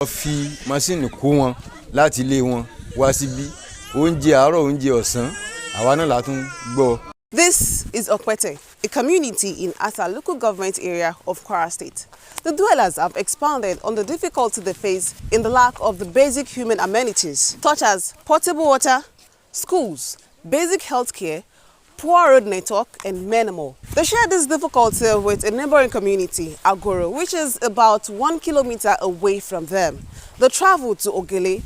wọ́n fi máṣíìnì kó wọn láti ilé wọn wá síbí oúnjẹ àárọ̀ oúnjẹ ọ̀sán àwa náà la tún gbọ́. This is Opete, a community in Asa local government area of Kwara State. The dwellers have expounded on the difficulty they face in the lack of the basic human amenities, such as potable water, schools, basic health care, poor road network, and many more. They share this difficulty with a neighboring community, Agoro, which is about 1 kilometer away from them. They travel to Ogele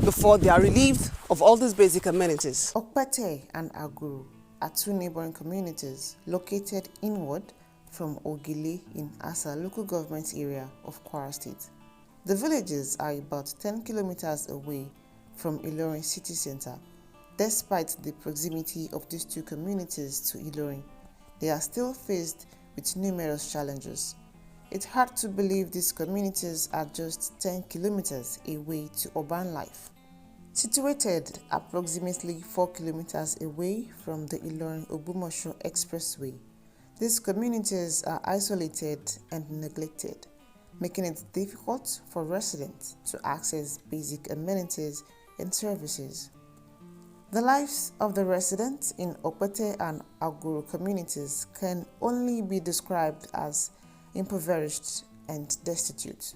before they are relieved of all these basic amenities. Opete and Agoro are two neighboring communities located inward from Ogele in Asa local government area of Kwara State. The villages are about 10 kilometers away from Ilorin city center. Despite the proximity of these two communities to Ilorin, they are still faced with numerous challenges. It's hard to believe these communities are just 10 kilometers away to urban life. Situated approximately 4 kilometers away from the Ilorin Ogbomosho expressway, these communities are isolated and neglected, making it difficult for residents to access basic amenities and services. The lives of the residents in Opete and Agoro communities can only be described as impoverished and destitute.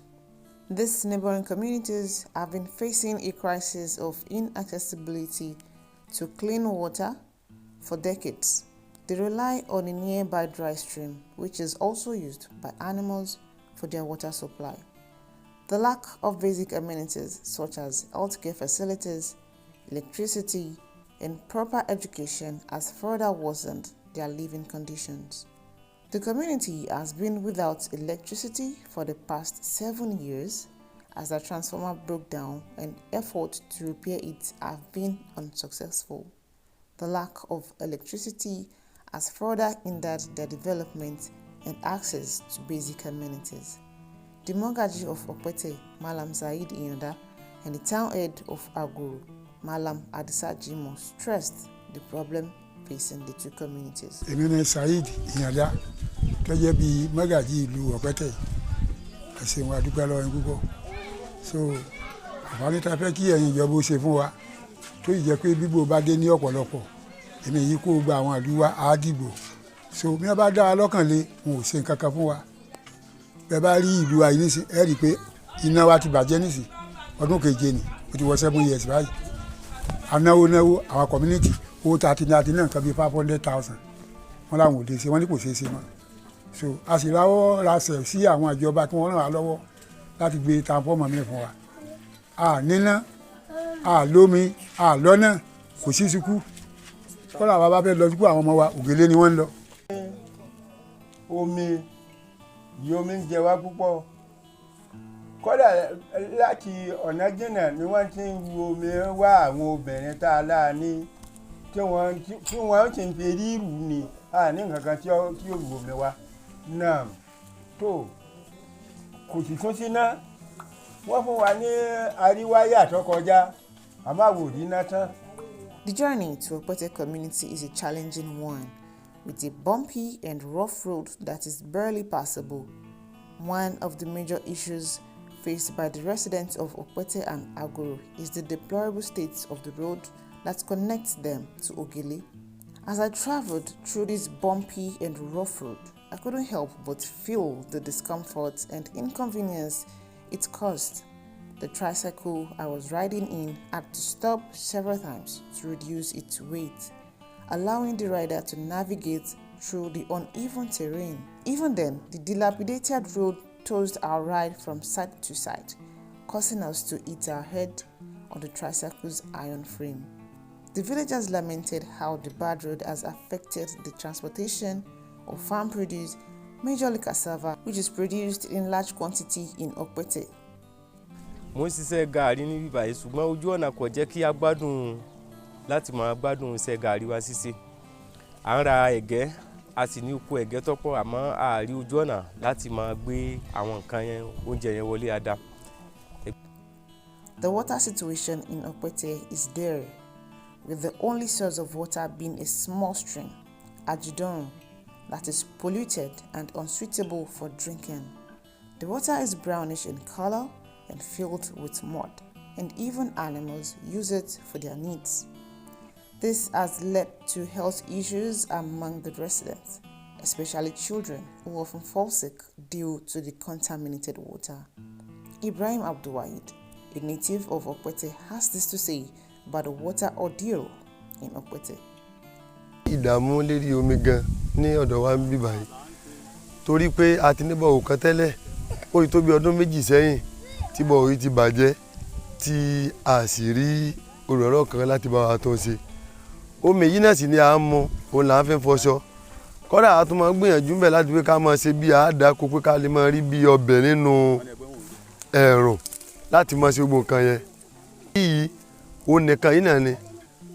These neighboring communities have been facing a crisis of inaccessibility to clean water for decades. They rely on a nearby dry stream, which is also used by animals for their water supply. The lack of basic amenities such as healthcare facilities, electricity, and proper education has further worsened their living conditions. The community has been without electricity for the past 7 years as the transformer broke down and efforts to repair it have been unsuccessful. The lack of electricity has further hindered their development and access to basic amenities. The Mogaji of Opete, Malam Said Iyanda, and the town head of Agoro, Malam Adisa Jimo, stressed the problem facing the two communities. Ilorin Said Iyanda, tó jẹ́ bí Mogaji ìlú Opete, ẹ̀sìn wa dúpẹ́ lọ́wọ́ púpọ̀. So, àǹfààní tá fẹ́ kí ẹ̀yin ìjọba ó ṣe fún wa, tó yìí jẹ́ pé bíbò bá dé ní ọ̀pọ̀lọpọ̀, èmi yìí kó gba àwọn ìlú wa á dìbò. So, bí wọ́n bá dá wa lọ́kàn lé, wọn ò ṣe nǹkan kan fún wa. Bẹ́ẹ̀ bá rí ìlú wa yìí nísìn, ẹ rí i pé iná wa ti bàjẹ́ nísìn, ọdún keje ni, ó ti wọ 7 years báyìí. Anáwó àwọn community owó tá a ti ní àti náà nǹkan bíi 500,000 wọ́n láwọn ò lè ṣe wọ́n ní kò ṣeé ṣe mọ́. So a sì ráwọ́ rasẹ̀ sí àwọn ìjọba kí wọ́n ràn wá lọ́wọ́ láti gbé transformer mi fún wa. A níná, a lómi, a lọ́nà, kò sí sukú. Kọ́lá wa bá fẹ́ lọ sukú àwọn ọmọ wa Ògèlè ni wọ́n ń lọ. Omi ń jẹ wá púpọ̀. Kódà láti ọ̀nà jìnnà ni wọ́n ti ń ru omi wá àwọn obìnrin tá a láà ní tí wọ́n ti ń fi rírù ni a ní nǹkan kan tí ó ru omi wá náà tó kò sì tún síná wọ́n fún wa ní àríwáyà tó kọjá àmọ́ àwọn ò rí iná tán. The journey to Opete community is a challenging one, with a bumpy and rough road that is barely passable. One of the major issues faced by the residents of Opete and Agoro is the deplorable state of the road that connects them to Ogele. As I traveled through this bumpy and rough road, I couldn't help but feel the discomfort and inconvenience it caused. The tricycle I was riding in had to stop several times to reduce its weight, allowing the rider to navigate through the uneven terrain. Even then, the dilapidated road tossed our ride from side to side, causing us to hit our head on the tricycle's iron frame. The villagers lamented how the bad road has affected the transportation of farm produce, majorly cassava, which is produced in large quantity in Opete. Mo ń ṣiṣẹ́ gààrí ní bíbá yìí ṣùgbọ́n ojú ọ̀nà kò jẹ́ kí a gbádùn láti máa gbádùn iṣẹ́ gààrí wa ṣíṣe. À ń ra ẹ̀gẹ́, a sì ní oko ẹ̀gẹ́ tó pọ̀ àmọ́ a rí ojú ọ̀nà láti máa gbé àwọn nǹkan yẹn oúnjẹ yẹn wọlé ada. The water situation in Opete is dire, with the only source of water being a small stream, Ajidorun, that is polluted and unsuitable for drinking. The water is brownish in color and filled with mud, and even animals use it for their needs. This has led to health issues among the residents, especially children who often fall sick due to the contaminated water. Ibrahim Abdulwahid, a native of Opete, has this to say about the water ordeal in Opete. Ìdààmú lérí omi gan ní ọ̀dọ̀ wa ń bí báyìí torí pé a ti ní bọ̀wọ̀ kan tẹ́lẹ̀ ó ti tó bí ọdún méjì sẹ́yìn tí bọ̀wọ̀ yìí ti bàjẹ́ tí a sì rí olùrànlọ́wọ́ kan láti bá wa tó ń ṣe. Omi yìí náà sì ni à ń mu òun là ń fi fọṣọ kódà a tún máa gbìyànjú bẹ́ẹ̀ láti pé ká máa ṣe bí àádáko pé ká lè máa rí bí ọbẹ̀ nínú ẹ̀rùn láti máa ṣe gbogbo nǹkan yẹn. Yìí òun nìkan yìí náà ni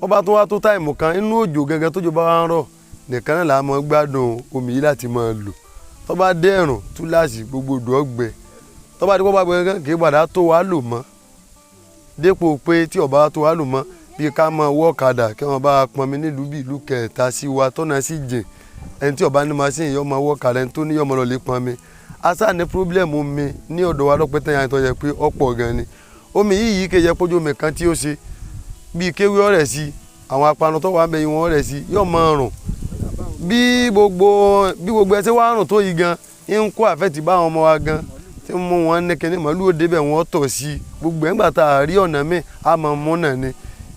wọ́n bá tún wá tó táìmù kan inú òjò gẹ́gẹ́ tójò bá wá ń rọ̀ nìkan náà la máa gbádùn omi yìí láti máa lò tó bá dé ẹ̀rùn túláàsì gbogbo odò ọ̀gbẹ tó bá dé kó bá gbẹ gẹ́gẹ́ kì í padà tó wá lò mọ́ dépò pé tí ọba tó wá lò mọ́ bí ká máa wọ́ ọ̀kadà kí wọ́n bá pọnmi nílùú bí ìlú kẹta sí wa tọ́nà sí jìn ẹni tí ọba ní machine yọ máa wọ́ ọ̀kadà ẹni tó ní yọmọ lọ lè pọnmi asa ní problem omi ní ọ̀dọ̀ wa lọ́pẹ́tẹ́ yẹn tó yẹ pé ọ̀pọ̀ gan ni omi yìí kéye pójú omi kan tí ó ṣe bíi kéwé ọ̀rẹ́ sí àwọn apanu tó wà ń bẹ yìí wọ́n ọ̀rẹ́ sí yóò máa rùn bí gbogbo ẹsẹ̀ wá rùn tó yìí gan ń kó àfẹ́tì bá àwọn ọmọ wa gan tí ń mú wọn ní kíní màálù òde bẹ̀ wọ́n tọ̀ sí gbogbo ẹ̀ ń gbà tá a rí ọ̀nà míì a máa mú náà ni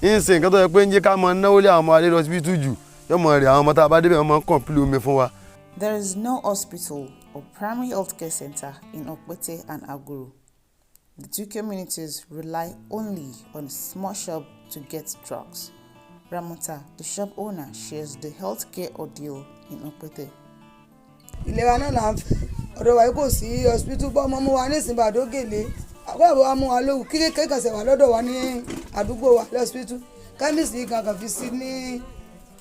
ń ṣe nǹkan tó yẹ pé ń jẹ́ ká máa náwó lé àwọn ọmọ alẹ́ lọ síbi tújù yóò máa rí àwọn ọmọ tá a bá débẹ̀ wọ́n máa ń kọ̀ǹpìlì omi fún wa. There is no hospital or primary health care center in Opete and Agoro. The two communities rely only on a small shop to get drugs. Ramota, the shop owner, shares the healthcare ordeal in Opete. Ìlera náà là ń fẹ́ ọ̀dọ̀ wa kò sí hospital bọ́ ọmọ mú wa ní ìsìn Bàdógèlè àbúrò wa mú wa lówù kí kékeré kan ṣẹ̀ wá lọ́dọ̀ wa ní àdúgbò wa hospital chemist kankan fi sí ní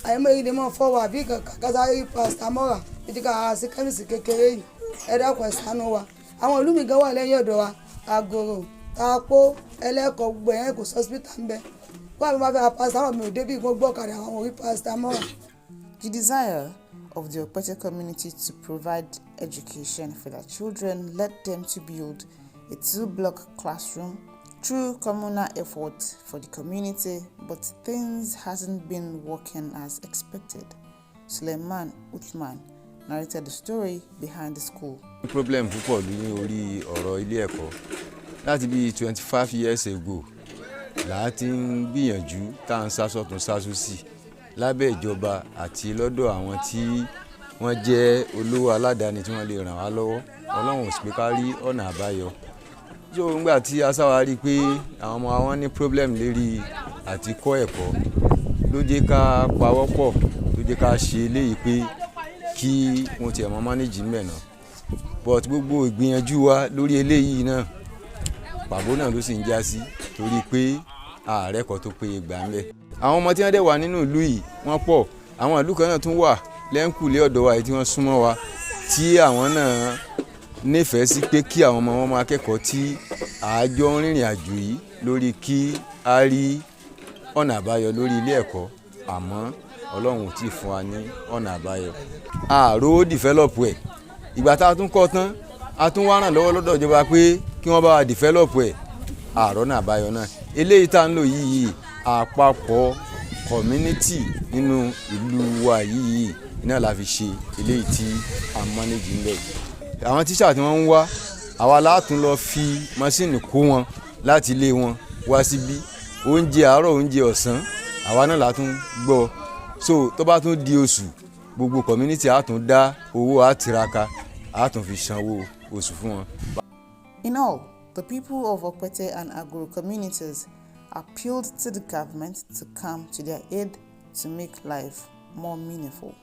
àyẹ̀mọ́yìí mọ́ fọ́ wa àbí kankan kásáré paracetamol ìdí ká sí chemist kékeré yìí ẹ dákun ẹ ṣàánú wa àwọn ìlú mi gan wà lẹ́yìn ọ̀dọ̀ wa Agoro Tapo Ẹlẹ́kọ̀ọ́ gbogbo ẹ̀yẹn kò sí hospital ń bẹ wọ́n àbí wọ́n fẹ́ paracetamol mi ò débi gbogbo ọ̀kadà àwọn orí paracetamol. The desire of the Opete community to provide education for their children led them to build a 2-block classroom through communal efforts for the community, but things hasn't been working as expected. Suleiman Uthman narrated the story behind the school. Problem púpọ̀ ní orí ọ̀rọ̀ ilé ẹ̀kọ́ láti bí 25 years ago là á ti ń gbìyànjú tá à ń sásọ̀tún sásòsì lábẹ́ ìjọba àti lọ́dọ̀ àwọn tí wọ́n jẹ́ olówó aládàáni tí wọ́n lè ràn wá lọ́wọ́ Ọlọ́run ò sì pé ká rí ọ̀nà àbáyọ. So nígbà tí a sáwá rí i pé àwọn ọmọ wọn ní problem lérí àti kọ́ ẹ̀kọ́ ló jẹ́ ká pawọ́pọ̀ ló jẹ́ ká ṣe eléyìí pé kí wọ́n tiẹ̀ mọ́ manage mẹ́nà but gbogbo ìgbìyànjú wa lórí eléyìí náà pàbó náà ló sì ń já sí torí pé ààrẹ kan tó péye gbà ń bẹ. Àwọn ọmọ tí wọ́n dẹ̀ wà nínú ìlú yìí wọ́n pọ̀ àwọn ìlú kan náà tún wà lẹ́ńkùlé ọ̀dọ̀ wa yìí tí wọ́n súnmọ́ wa tí àwọn náà nífẹ̀ẹ́ sí pé kí àwọn ọmọ wọn máa kẹ́kọ̀ọ́ tí àjọ ń rìnrìn àjò yìí lórí kí a rí ọ̀nà àbáyọ lórí ilé ẹ̀kọ́ àmọ́ Ọlọ́run ò tí ì fún wa ní ọ̀nà àbáyọ. Ààrò develop ẹ̀ ìgbà tá a tún kọ́ tán a tún wá ràn lọ́wọ́ lọ́dọ̀ ìjọba pé kí wọ́n bá wa develop ẹ̀ ààrọ̀ náà àbáyọ náà eléyìí tá ń lò yìí àpapọ̀ community nínú ìlú wa yìí iná la fi ṣe eléyìí tí a manage ńlẹ̀. Àwọn tíṣà tí wọ́n ń wá àwa látún lọ fi mọ́sìnì kó wọn láti ilé wọn wá síbí oúnjẹ àárọ̀ oúnjẹ ọ̀sán àwa náà látún gbọ́ so tó bá tún di oṣù gbogbo community á tún dá owó àtiraka á tún fi sanwó oṣù fún wọn. In all, the people of Opete and Agoro communities appealed to the government to come to their aid to make life more meaningful.